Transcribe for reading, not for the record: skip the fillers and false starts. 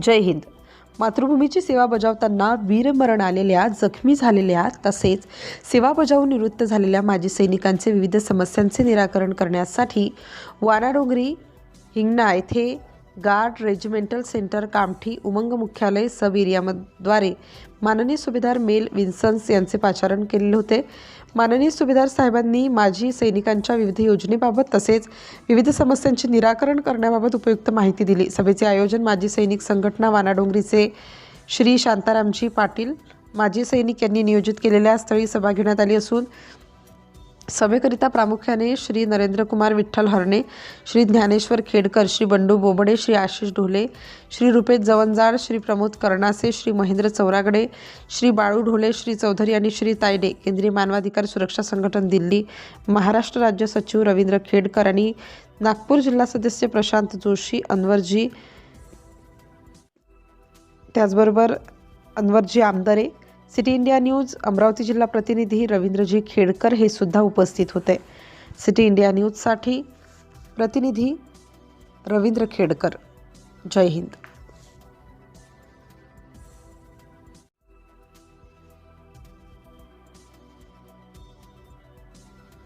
जय हिंद। मातृभूमीची सेवा बजावताना वीरमरण आलेल्या, जखमी झालेल्या तसेच सेवा बजावून निवृत्त झालेल्या माजी सैनिकांचे विविध समस्यांचे निराकरण करण्यासाठी वानाडोंगरी हिंगणा येथे गार्ड रेजिमेंटल सेंटर कामठी उमंग मुख्यालय सब एरियाद्वारे माननीय सुभेदार मेल विन्सन्स यांचे पाचारण केलेले होते। माननीय सुभेदार साहेबांनी माजी सैनिकांच्या विविध योजनेबाबत तसेच विविध समस्यांचे निराकरण करण्याबाबत उपयुक्त माहिती दिली। सभेचे आयोजन माजी सैनिक संघटना वानाडोंगरीचे श्री शांतारामजी पाटील माजी सैनिक यांनी नियोजित केलेल्या स्थळी सभा घेण्यात आली असून सभेकरिता प्रामुख्याने श्री नरेंद्र कुमार विठ्ठल हरणे, श्री ज्ञानेश्वर खेडकर, श्री बंडू बोबडे, श्री आशिष ढोले, श्री रुपेश जवंजाळ, श्री प्रमोद करणासे, श्री महेंद्र चौरागडे, श्री बाळू ढोले, श्री चौधरी आणि श्री तायडे, केंद्रीय मानवाधिकार सुरक्षा संघटन दिल्ली, महाराष्ट्र राज्य सचिव रवींद्र खेडकर आणि नागपूर जिल्हा सदस्य प्रशांत जोशी, त्याचबरोबर अनवरजी आमदारे, सिटी इंडिया न्यूज अमरावती जिल्हा प्रतिनिधी रवींद्रजी खेडकर हे सुद्धा उपस्थित होते। सिटी इंडिया न्यूजसाठी प्रतिनिधी रवींद्र खेडकर। जय हिंद।